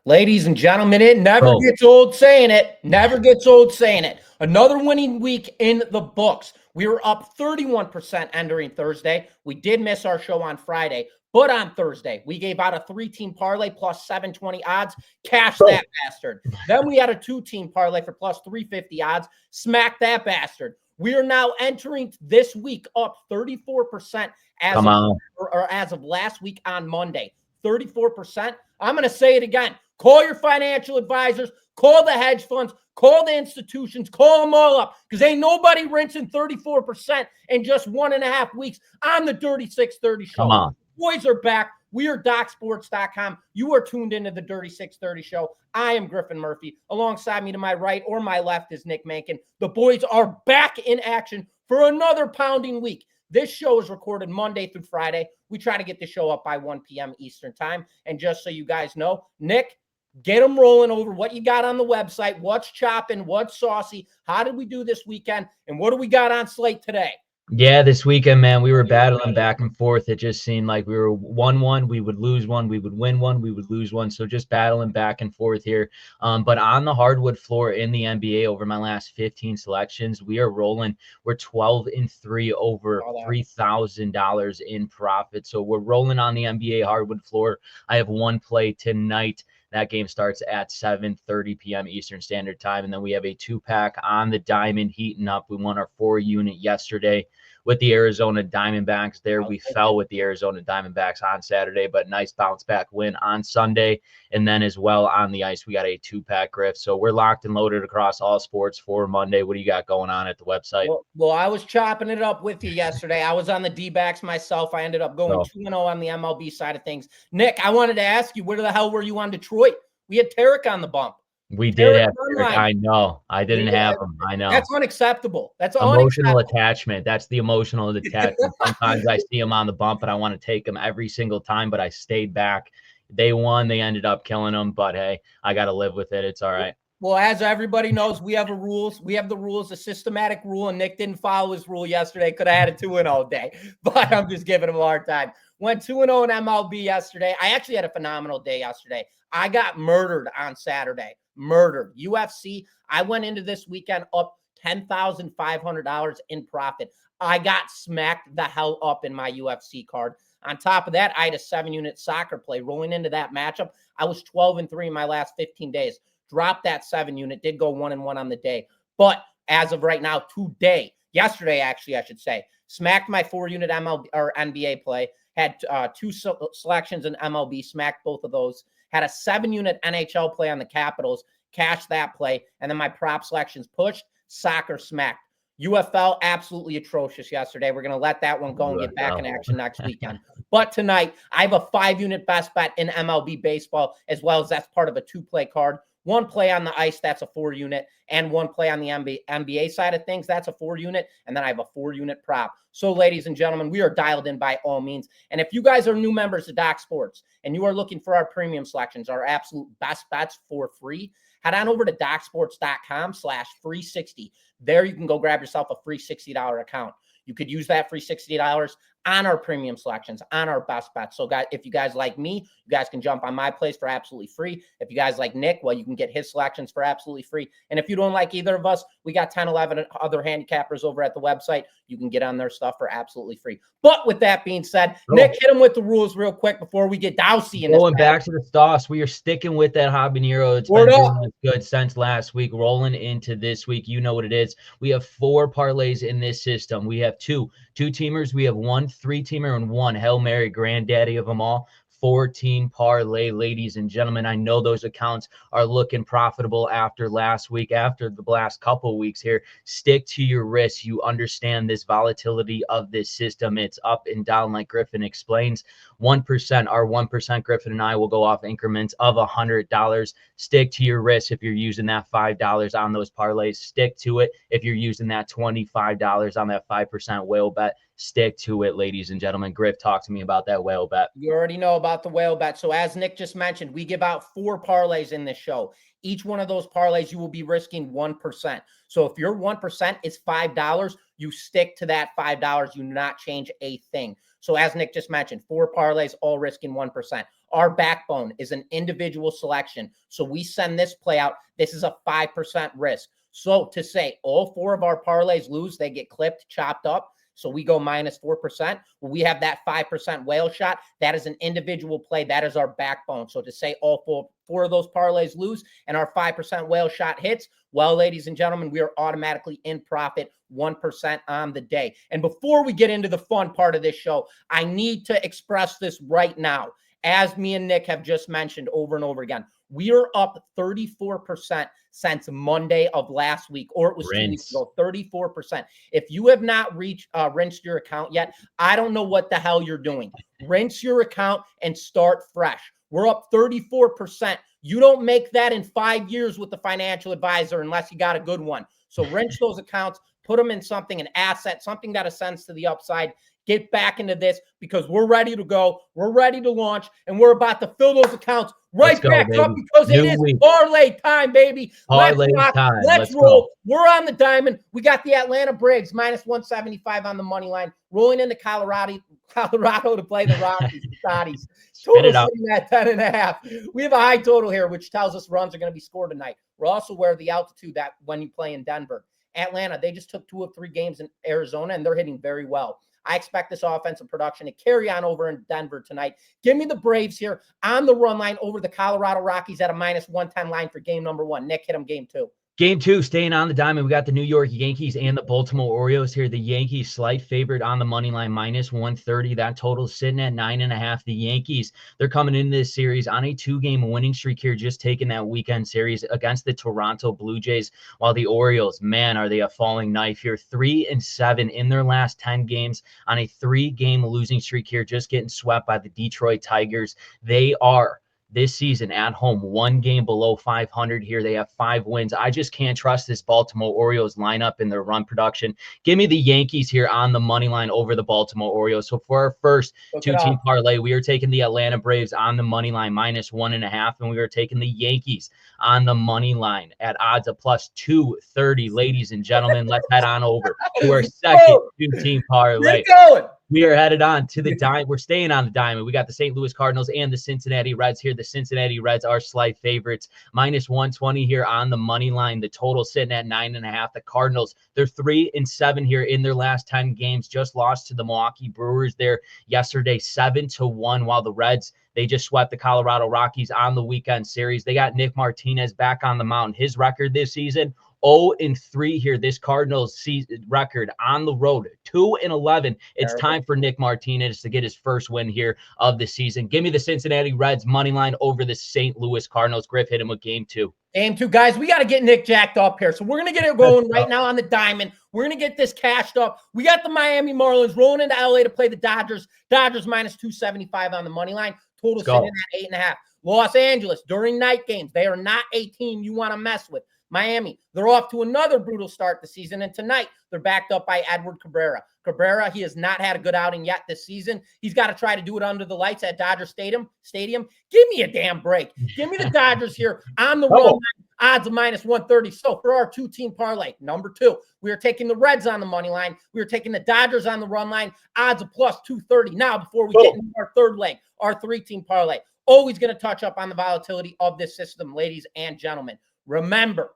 Ladies and gentlemen, it never Oh. gets old saying it. Never gets old saying it. Another winning week in the books. We were up 31% entering Thursday. We did miss our show on Friday, but on Thursday, we gave out a 3-team parlay plus 720 odds. Cash that bastard. Then we had a 2-team parlay for plus 350 odds. Smack that bastard. We are now entering this week up 34% as of last week on Monday. 34%. I'm going to say it again. Call your financial advisors, call the hedge funds, call the institutions, call them all up, because ain't nobody rinsing 34% in just 1.5 weeks on the Dirty 630 show. Come on. Boys are back. We are DocSports.com. You are tuned into the Dirty 630 show. I am Griffin Murphy. Alongside me to my right or my left is Nick Menken. The boys are back in action for another pounding week. This show is recorded Monday through Friday. We try to get the show up by 1 p.m. Eastern time. And just so you guys know, Nick, get them rolling over what you got on the website, what's chopping, what's saucy, how did we do this weekend, and what do we got on slate today? Yeah, this weekend, man, we were battling back and forth. It just seemed like we were 1-1. We would lose one. We would win one. We would lose one. So just battling back and forth here. But on the hardwood floor in the NBA over my last 15 selections, we are rolling. We're 12-3 over $3,000 in profit. So we're rolling on the NBA hardwood floor. I have one play tonight. That game starts at 7:30 p.m. Eastern Standard Time. And then we have a 2-pack on the diamond heating up. We won our 4-unit yesterday with the Arizona Diamondbacks there. We fell with the Arizona Diamondbacks on Saturday, but nice bounce back win on Sunday. And then as well on the ice, we got a 2-pack Griff. So we're locked and loaded across all sports for Monday. What do you got going on at the website? Well, I was chopping it up with you yesterday. I was on the D-backs myself. I ended up going 2-0 on the MLB side of things. Nick, I wanted to ask you, where the hell were you on Detroit? We had Tarek on the bump. We did have Tarek. I know. I didn't have him. I know. That's unacceptable. That's emotional attachment. That's the emotional attachment. Sometimes I see him on the bump and I want to take him every single time, but I stayed back. They won. They ended up killing him, but hey, I got to live with it. It's all right. Well, as everybody knows, we have rules. We have the rules, a systematic rule, and Nick didn't follow his rule yesterday. Could have had a 2-0 day, but I'm just giving him a hard time. Went 2-0 in MLB yesterday. I actually had a phenomenal day yesterday. I got murdered on Saturday. Murdered. UFC, I went into this weekend up $10,500 in profit. I got smacked the hell up in my UFC card. On top of that, I had a 7-unit soccer play rolling into that matchup. I was 12-3 in my last 15 days. Dropped that 7-unit, did go 1-1 on the day. But as of right now, yesterday, actually, I should say, smacked my 4-unit MLB or NBA play, had 2 selections in MLB, smacked both of those, had a 7-unit NHL play on the Capitals, cashed that play, and then my prop selections pushed, soccer smacked. UFL, absolutely atrocious yesterday. We're going to let that one go and get back in action next weekend. But tonight, I have a 5-unit best bet in MLB baseball, as well as that's part of a 2-play card. 1 play on the ice, that's a 4-unit, and 1 play on the NBA side of things, that's a 4-unit, and then I have a 4-unit prop. So, ladies and gentlemen, we are dialed in by all means. And if you guys are new members of Doc Sports and you are looking for our premium selections, our absolute best bets for free, head on over to DocSports.com/free60. There you can go grab yourself a free $60 account. You could use that free $60 on our premium selections, on our best bets. So, guys, if you guys like me, you guys can jump on my place for absolutely free. If you guys like Nick, well, you can get his selections for absolutely free. And if you don't like either of us, we got 10, 11 other handicappers over at the website. You can get on their stuff for absolutely free. But with that being said, Nick, hit him with the rules real quick before we get dousey in this. Going back to the sauce, we are sticking with that habanero. It's been doing good since last week, rolling into this week. You know what it is. We have 4 parlays in this system. We have 2 2-teamers. We have 1 3-teamer and 1 Hail Mary, granddaddy of them all. 14 parlay, ladies and gentlemen. I know those accounts are looking profitable after last week, after the last couple of weeks here. Stick to your risks. You understand this volatility of this system. It's up and down, like Griffin explains. 1%, our 1% Griffin and I will go off increments of $100. Stick to your risks. If you're using that $5 on those parlays, stick to it. If you're using that $25 on that 5% whale bet, stick to it, ladies and gentlemen. Griff, talk to me about that whale bet. You already know about the whale bet. So as Nick just mentioned, we give out 4 parlays in this show. Each one of those parlays, you will be risking 1%. So if your 1% is $5, you stick to that $5. You do not change a thing. So as Nick just mentioned, 4 parlays, all risking 1%. Our backbone is an individual selection. So we send this play out. This is a 5% risk. So to say all 4 of our parlays lose, they get clipped, chopped up. So we go minus 4%. Well, we have that 5% whale shot. That is an individual play. That is our backbone. So to say all four of those parlays lose and our 5% whale shot hits, well, ladies and gentlemen, we are automatically in profit 1% on the day. And before we get into the fun part of this show, I need to express this right now. As me and Nick have just mentioned over and over again, we are up 34% since Monday of last week, or it was 2 weeks ago, 34%. If you have not rinsed your account yet, I don't know what the hell you're doing. Rinse your account and start fresh. We're up 34%. You don't make that in 5 years with the financial advisor unless you got a good one. So rinse those accounts, put them in something, an asset, something that ascends to the upside. Get back into this because we're ready to go. We're ready to launch, and we're about to fill those accounts right back up because it is parlay time, baby. Let's rock. Let's roll. We're on the diamond. We got the Atlanta Braves minus 175 on the money line, rolling into Colorado to play the Rockies. Total sitting at 10.5. We have a high total here, which tells us runs are going to be scored tonight. We're also aware of the altitude that when you play in Denver. Atlanta, they just took 2 of 3 games in Arizona, and they're hitting very well. I expect this offensive production to carry on over in Denver tonight. Give me the Braves here on the run line over the Colorado Rockies at a minus 110 line for game number 1. Nick, hit them game 2. Game 2, staying on the diamond, we got the New York Yankees and the Baltimore Orioles here. The Yankees slight favorite on the money line, minus 130. That total is sitting at 9.5. The Yankees, they're coming into this series on a 2-game winning streak here, just taking that weekend series against the Toronto Blue Jays, while the Orioles, man, are they a falling knife here. 3-7 in their last 10 games on a 3-game losing streak here, just getting swept by the Detroit Tigers. They are this season at home 1 game below 500 here. They have 5 wins. I just can't trust this Baltimore Orioles lineup in their run production. Give me the Yankees here on the money line over the Baltimore Orioles. So for our first 2-team parlay, we are taking the Atlanta Braves on the money line minus 1.5, and we are taking the Yankees on the money line at odds of plus 230. Ladies and gentlemen, let's head on over to our second 2-team parlay. We are headed on to the diamond. We're staying on the diamond. We got the St. Louis Cardinals and the Cincinnati Reds here. The Cincinnati Reds are slight favorites, minus 120 here on the money line. The total sitting at 9.5. The Cardinals, they're 3-7 here in their last 10 games. Just lost to the Milwaukee Brewers there yesterday, 7-1. While the Reds, they just swept the Colorado Rockies on the weekend series. They got Nick Martinez back on the mound. His record this season, 0-3 here. This Cardinals season record on the road, 2-11. It's time for Nick Martinez to get his first win here of the season. Give me the Cincinnati Reds money line over the St. Louis Cardinals. Griff, hit him with game 2. Game 2, guys. We got to get Nick jacked up here. So we're going to get it going right now on the diamond. We're going to get this cashed up. We got the Miami Marlins rolling into LA to play the Dodgers. Dodgers minus 275 on the money line. Total sitting at 8.5. Los Angeles during night games. They are not a team you want to mess with. Miami, they're off to another brutal start this season, and tonight they're backed up by Edward Cabrera. Cabrera, he has not had a good outing yet this season. He's got to try to do it under the lights at Dodger Stadium. Give me a damn break. Give me the Dodgers here on the run, odds of minus 130. So for our 2-team parlay, number 2, we are taking the Reds on the money line. We are taking the Dodgers on the run line, odds of plus 230. Now, before we get into our third leg, our 3-team parlay, always going to touch up on the volatility of this system, ladies and gentlemen. Remember,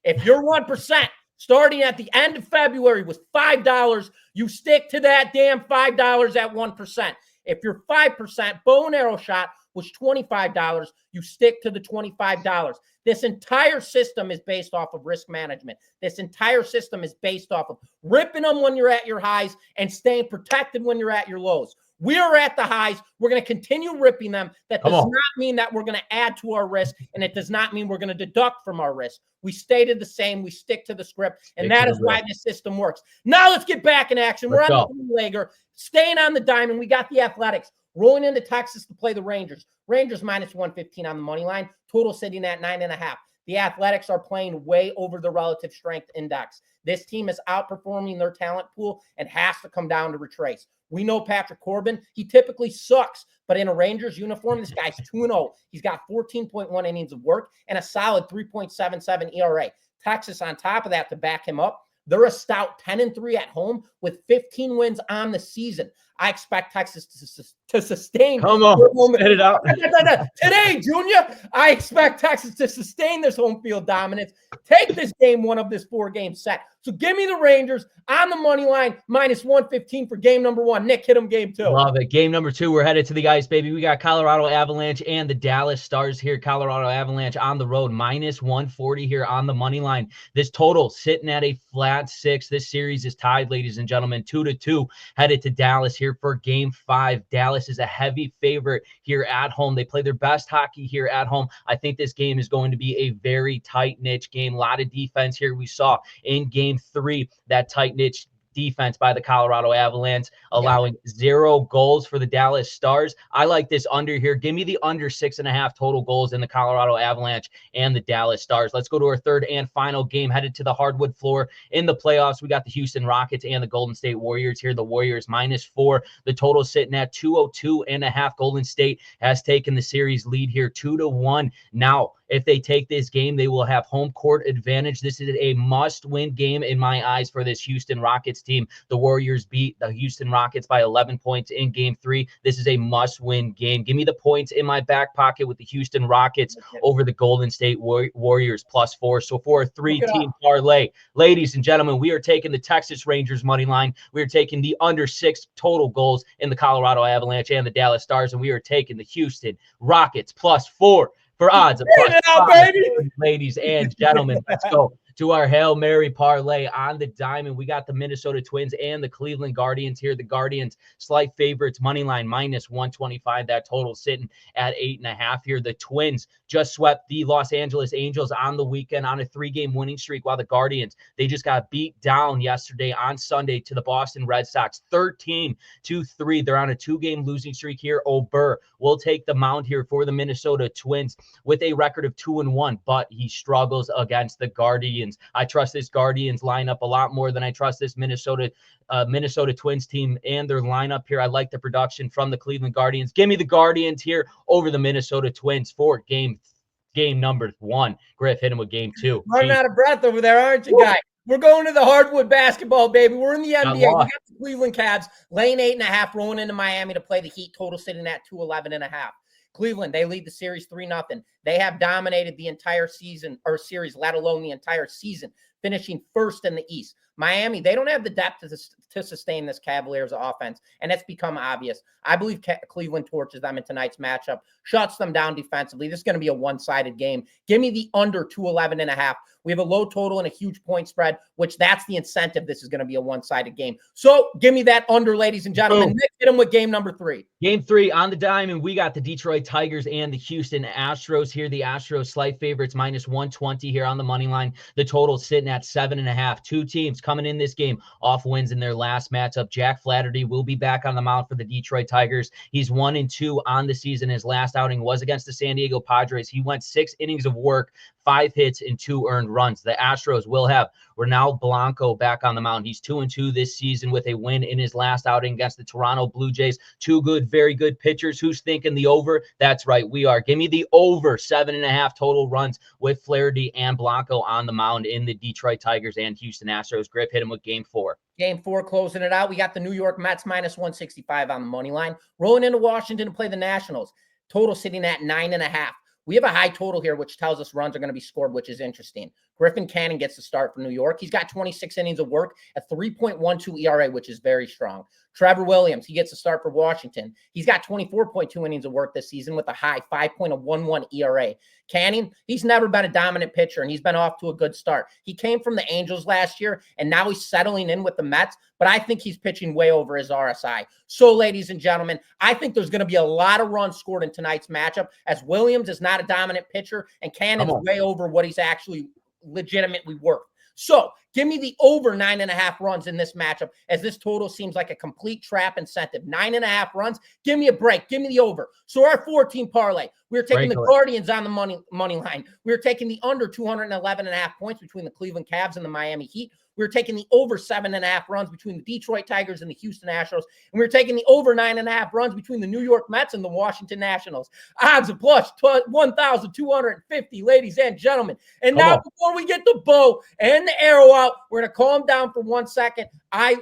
if you're 1%, starting at the end of February was $5, you stick to that damn $5 at 1%. If you're 5%, bow and arrow shot was $25, you stick to the $25. This entire system is based off of risk management. This entire system is based off of ripping them when you're at your highs and staying protected when you're at your lows. We are at the highs. We're going to continue ripping them. That does not mean that we're going to add to our risk, and it does not mean we're going to deduct from our risk. We stated the same. We stick to the script, and that is why this system works. Now let's get back in action. We're on the legger, staying on the diamond. We got the Athletics rolling into Texas to play the Rangers. Rangers minus 115 on the money line. Total sitting at 9.5. The Athletics are playing way over the relative strength index. This team is outperforming their talent pool and has to come down to retrace. We know Patrick Corbin. He typically sucks, but in a Rangers uniform, this guy's 2-0. He's got 14.1 innings of work and a solid 3.77 ERA. Texas on top of that to back him up. They're a stout 10-3 at home with 15 wins on the season. I expect Texas to sustain. Come on, set it up. Today, Junior, I expect Texas to sustain this home field dominance. Take this game one of this 4-game set. So give me the Rangers on the money line, -115 for game number 1. Nick, hit them game 2. Love it. Game number 2, we're headed to the ice, baby. We got Colorado Avalanche and the Dallas Stars here. Colorado Avalanche on the road, -140 here on the money line. This total sitting at a flat 6. This series is tied, ladies and gentlemen, 2-2. Headed to Dallas here for game 5. Dallas is a heavy favorite here at home. They play their best hockey here at home. I think this game is going to be a very tight niche game. A lot of defense here. We saw in game 3 that tight niche defense by the Colorado Avalanche, allowing 0 goals for the Dallas Stars. I like this under here. Give me the under 6.5 total goals in the Colorado Avalanche and the Dallas Stars. Let's go to our third and final game, headed to the hardwood floor in the playoffs. We got the Houston Rockets and the Golden State Warriors here. The Warriors -4. The total sitting at 202.5. Golden State has taken the series lead here 2-1. Now, if they take this game, they will have home court advantage. This is a must-win game in my eyes for this Houston Rockets team. The Warriors beat the Houston Rockets by 11 points in game 3. This is a must-win game. Give me the points in my back pocket with the Houston Rockets over the Golden State Warriors +4. So for a 3-team parlay, ladies and gentlemen, we are taking the Texas Rangers money line. We are taking the under 6 total goals in the Colorado Avalanche and the Dallas Stars, and we are taking the Houston Rockets +4. For odds of +5, ladies and gentlemen, let's go to our Hail Mary parlay on the diamond. We got the Minnesota Twins and the Cleveland Guardians here. The Guardians, slight favorites, money line -125. That total sitting at 8.5 here. The Twins just swept the Los Angeles Angels on the weekend on a 3-game winning streak, while the Guardians, they just got beat down yesterday on Sunday to the Boston Red Sox 13-3. They're on a 2-game losing streak here. Ober will take the mound here for the Minnesota Twins with a record of 2-1, but he struggles against the Guardians. I trust this Guardians lineup a lot more than I trust this Minnesota Twins team and their lineup here. I like the production from the Cleveland Guardians. Give me the Guardians here over the Minnesota Twins for game number 1. Griff, hit him with game 2. Running out of breath over there, aren't you, guy? We're going to the hardwood basketball, baby. We're in the NBA. We got the Cleveland Cavs laying 8.5, rolling into Miami to play the Heat. Total sitting at 211.5. Cleveland, they lead the series 3-0. They have dominated the entire season or series, let alone the entire season, finishing first in the East. Miami, they don't have the depth to sustain this Cavaliers offense, and it's become obvious. I believe Cleveland torches them in tonight's matchup, shuts them down defensively. This is going to be a one-sided game. Give me the under 211.5. We have a low total and a huge point spread, which that's the incentive. This is going to be a one-sided game. So give me that under, ladies and gentlemen. Nick, hit them with game number 3. Game 3 on the diamond. We got the Detroit Tigers and the Houston Astros here. The Astros slight favorites -120 here on the money line. The total sitting at 7.5. Two teams coming in this game off wins in their last matchup. Jack Flaherty will be back on the mound for the Detroit Tigers. He's 1-2 on the season. His last outing was against the San Diego Padres. He went 6 innings of work, 5 hits, and 2 earned runs. The Astros will have Ronald Blanco back on the mound. He's 2-2 this season with a win in his last outing against the Toronto Blue Jays. 2 good, very good pitchers. Who's thinking the over? That's right, we are. Give me the over 7.5 total runs with Flaherty and Blanco on the mound in the Detroit Tigers and Houston Astros. Griff, hit him with game 4. Game 4, closing it out. We got the New York Mets -165 on the money line, rolling into Washington to play the Nationals. Total sitting at 9.5. We have a high total here, which tells us runs are going to be scored, which is interesting. Griffin Cannon gets the start for New York. He's got 26 innings of work at 3.12 ERA, which is very strong. Trevor Williams, he gets the start for Washington. He's got 24.2 innings of work this season with a high 5.11 ERA. Cannon, he's never been a dominant pitcher, and he's been off to a good start. He came from the Angels last year, and now he's settling in with the Mets, but I think he's pitching way over his RSI. So, ladies and gentlemen, I think there's going to be a lot of runs scored in tonight's matchup, as Williams is not a dominant pitcher, and Cannon's way over what he's actually legitimately worth. So give me the over 9.5 runs in this matchup, as this total seems like a complete trap incentive. 9.5 runs. Give me a break. Give me the over. So our 14 parlay, we're taking the Guardians on the money line. We're taking the under 211.5 points between the Cleveland Cavs and the Miami Heat. We were taking the over 7.5 runs between the Detroit Tigers and the Houston Astros. And we were taking the over 9.5 runs between the New York Mets and the Washington Nationals. Odds of plus 1,250, ladies and gentlemen. And now, before we get the bow and the arrow out, we're going to calm down for 1 second.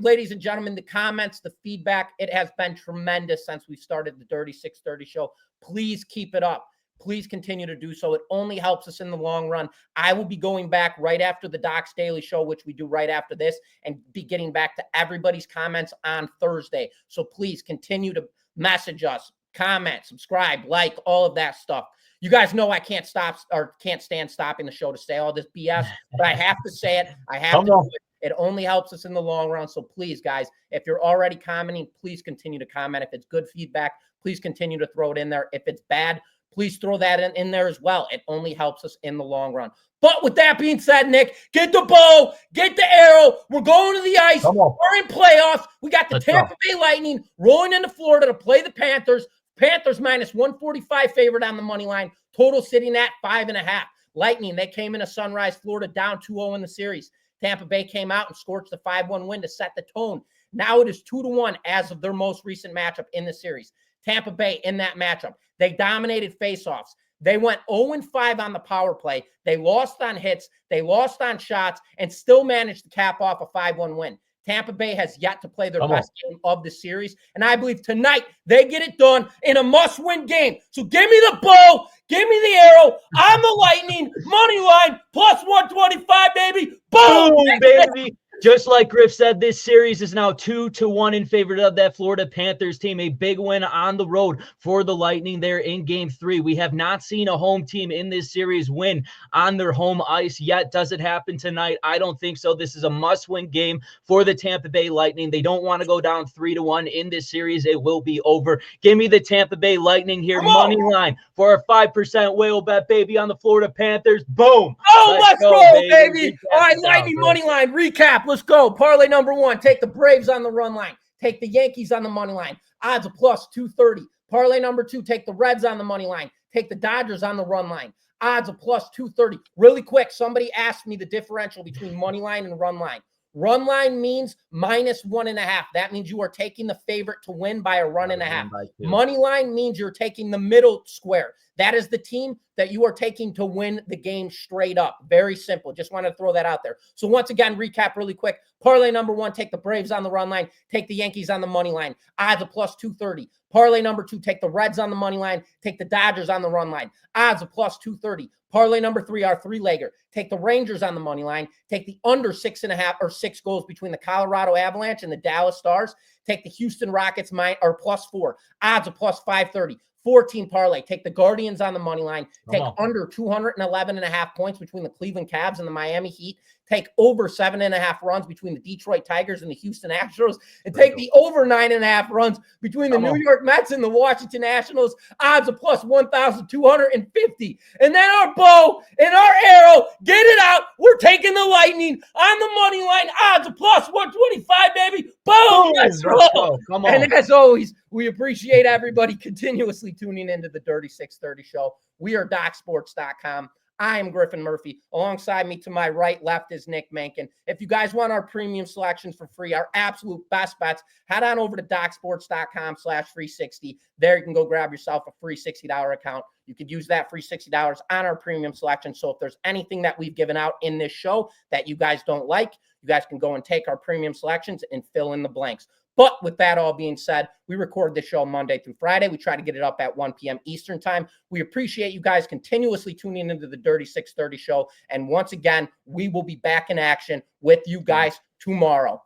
Ladies and gentlemen, the comments, the feedback, it has been tremendous since we started the Dirty 630 show. Please keep it up. Please continue to do so. It only helps us in the long run. I will be going back right after the Doc's Daily Show, which we do right after this, and be getting back to everybody's comments on Thursday. So please continue to message us, comment, subscribe, like, all of that stuff. You guys know I can't stand stopping the show to say all this BS, but I have to say it. I have to do it. It only helps us in the long run. So please, guys, if you're already commenting, please continue to comment. If it's good feedback, please continue to throw it in there. If it's bad, please throw that in there as well. It only helps us in the long run. But with that being said, Nick, get the bow, get the arrow. We're going to the ice. We're in playoffs. We got the Tampa Bay Lightning rolling into Florida to play the Panthers. Panthers minus 145 favorite on the money line. Total sitting at 5.5. Lightning, they came into Sunrise, Florida, down 2-0 in the series. Tampa Bay came out and scorched a 5-1 win to set the tone. Now it is 2-1 as of their most recent matchup in the series. Tampa Bay in that matchup, they dominated faceoffs. They went 0-5 on the power play. They lost on hits. They lost on shots and still managed to cap off a 5-1 win. Tampa Bay has yet to play their best game of the series. And I believe tonight they get it done in a must-win game. So give me the bow. Give me the arrow. I'm the Lightning. Money line plus 125, baby. Boom, baby. Just like Griff said, this series is now 2-1 in favor of that Florida Panthers team. A big win on the road for the Lightning there in Game 3. We have not seen a home team in this series win on their home ice yet. Does it happen tonight? I don't think so. This is a must-win game for the Tampa Bay Lightning. They don't want to go down 3-1 in this series. It will be over. Give me the Tampa Bay Lightning here. Money line for a 5% whale bet, baby, on the Florida Panthers. Boom. Oh, let's go, baby. All right, Lightning money line. Recap. Let's go. Parlay number 1. Take the Braves on the run line. Take the Yankees on the money line. Odds of plus 230. Parlay number 2. Take the Reds on the money line. Take the Dodgers on the run line. Odds of plus 230. Really quick, somebody asked me the differential between money line and run line. Run line means minus 1.5. That means you are taking the favorite to win by a run and a half. Money line means you're taking the middle square. That is the team that you are taking to win the game straight up. Very simple. Just want to throw that out there. So once again, recap really quick. Parlay number 1, take the Braves on the run line. Take the Yankees on the money line. Odds of plus 230. Parlay number 2, take the Reds on the money line. Take the Dodgers on the run line. Odds of plus 230. Parlay number 3, our 3-legger. Take the Rangers on the money line. Take the under 6.5 or 6 goals between the Colorado Avalanche and the Dallas Stars. Take the Houston Rockets or plus 4. Odds of plus 530. 14 parlay. Take the Guardians on the money line. Take under 211.5 points between the Cleveland Cavs and the Miami Heat. Take over 7.5 runs between the Detroit Tigers and the Houston Astros. And take the over 9.5 runs between the New York Mets and the Washington Nationals. Odds of plus 1,250. And then our bow and our arrow. Get it out. We're taking the Lightning on the money line. Odds of plus 125, baby. Boom. Let's roll. Come on. And as always, we appreciate everybody continuously tuning into the Dirty 630 show. We are DocSports.com. I am Griffin Murphy. Alongside me to my right, left is Nick Menken. If you guys want our premium selections for free, our absolute best bets, head on over to DocSports.com/free60. There you can go grab yourself a free $60 account. You could use that free $60 on our premium selection. So if there's anything that we've given out in this show that you guys don't like, you guys can go and take our premium selections and fill in the blanks. But with that all being said, we record this show Monday through Friday. We try to get it up at 1 p.m. Eastern time. We appreciate you guys continuously tuning into the Dirty 630 show. And once again, we will be back in action with you guys tomorrow.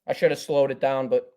I should have slowed it down, but